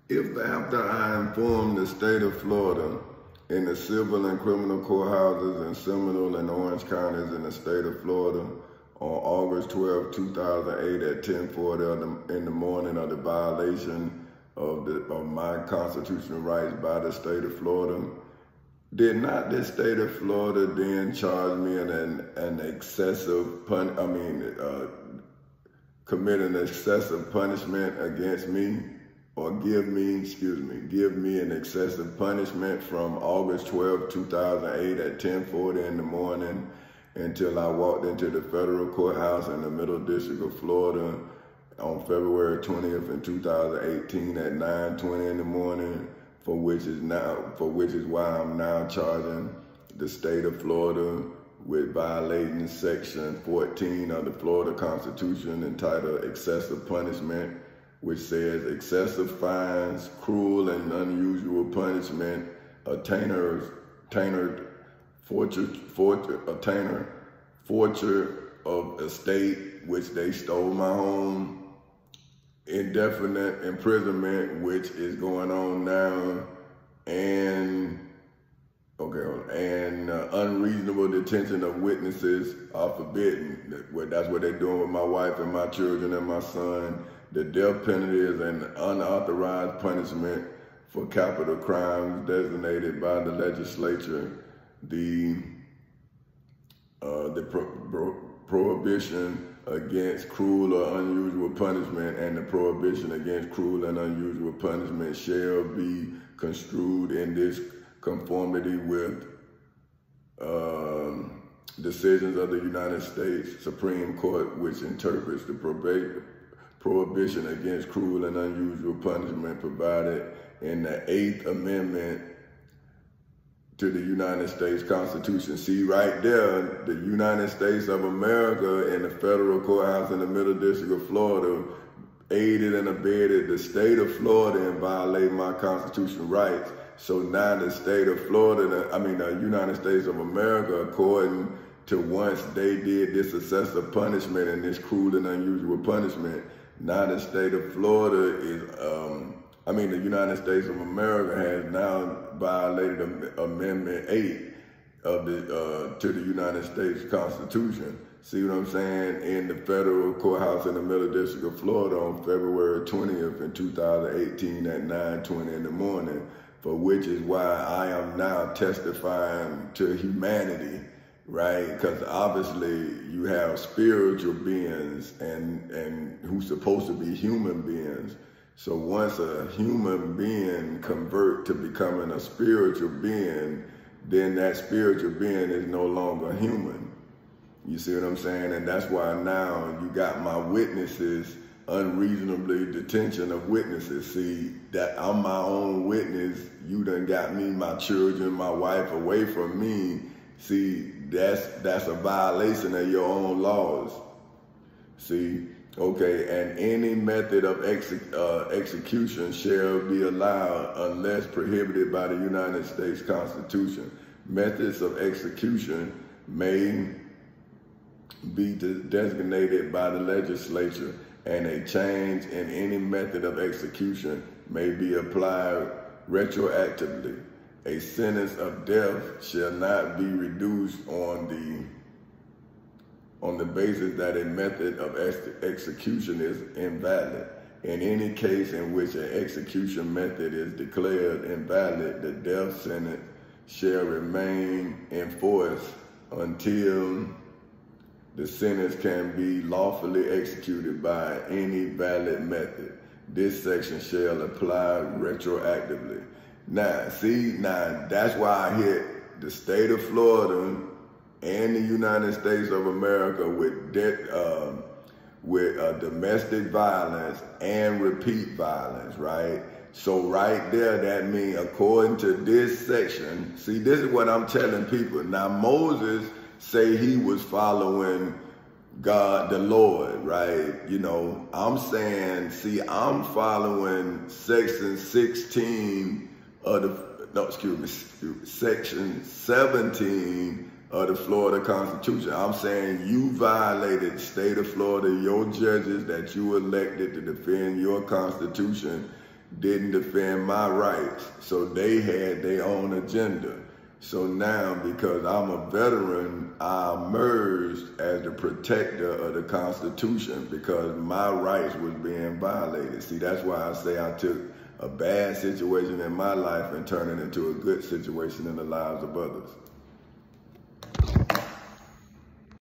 If after I inform the state of Florida in the civil and criminal courthouses in Seminole and Orange counties in the state of Florida on August 12, 2008 at 10:40 in the morning of the violation of my constitutional rights by the state of Florida, did not the state of Florida then charge me in an excessive commit an excessive punishment against me, or give me an excessive punishment from August 12, 2008 at 10:40 in the morning until I walked into the federal courthouse in the Middle District of Florida on February 20th in 2018 at 9:20 in the morning, for which is why I'm now charging the state of Florida with violating Section 14 of the Florida Constitution entitled Excessive Punishment, which says excessive fines, cruel and unusual punishment, forfeiture of estate, which they stole my home, indefinite imprisonment, which is going on now, and unreasonable detention of witnesses are forbidden. That's what they're doing with my wife and my children and my son. The death penalty is an unauthorized punishment for capital crimes designated by the legislature. The prohibition against cruel or unusual punishment and the prohibition against cruel and unusual punishment shall be construed in this conformity with decisions of the United States Supreme Court, which interprets the prohibition against cruel and unusual punishment provided in the 8th Amendment to the United States Constitution. See, right there, the United States of America and the federal courthouse in the Middle District of Florida aided and abetted the state of Florida in violating my constitutional rights. So now the state of Florida, the United States of America, according to once they did this excessive punishment and this cruel and unusual punishment, now the state of Florida is, the United States of America has now violated Amendment 8 of to the United States Constitution. See what I'm saying? In the federal courthouse in the Middle District of Florida on February 20th in 2018 at 9:20 in the morning, for which is why I am now testifying to humanity, right? Because obviously you have spiritual beings and who's supposed to be human beings. So once a human being convert to becoming a spiritual being, then that spiritual being is no longer human. You see what I'm saying? And that's why now you got my witnesses, unreasonably detention of witnesses. See, that I'm my own witness. You done got me, my children, my wife away from me. See, that's a violation of your own laws. See, okay, and any method of execution shall be allowed unless prohibited by the United States Constitution. Methods of execution may be designated by the legislature, and a change in any method of execution may be applied retroactively. A sentence of death shall not be reduced on the basis that a method of execution is invalid. In any case in which an execution method is declared invalid, the death sentence shall remain in force until the sentence can be lawfully executed by any valid method. This section shall apply retroactively. Now, see, that's why I hit the state of Florida and the United States of America with domestic violence and repeat violence, right? So right there, that means according to this section, see, this is what I'm telling people. Now, Moses say he was following God, the Lord, right? You know, I'm saying, see, I'm following section 16 of section 17 of the Florida Constitution. I'm saying you violated the state of Florida, your judges that you elected to defend your Constitution. didn't defend my rights, so they had their own agenda. So now, because I'm a veteran, I emerged as the protector of the Constitution because my rights was being violated. See, that's why I say I took a bad situation in my life and turned it into a good situation in the lives of others.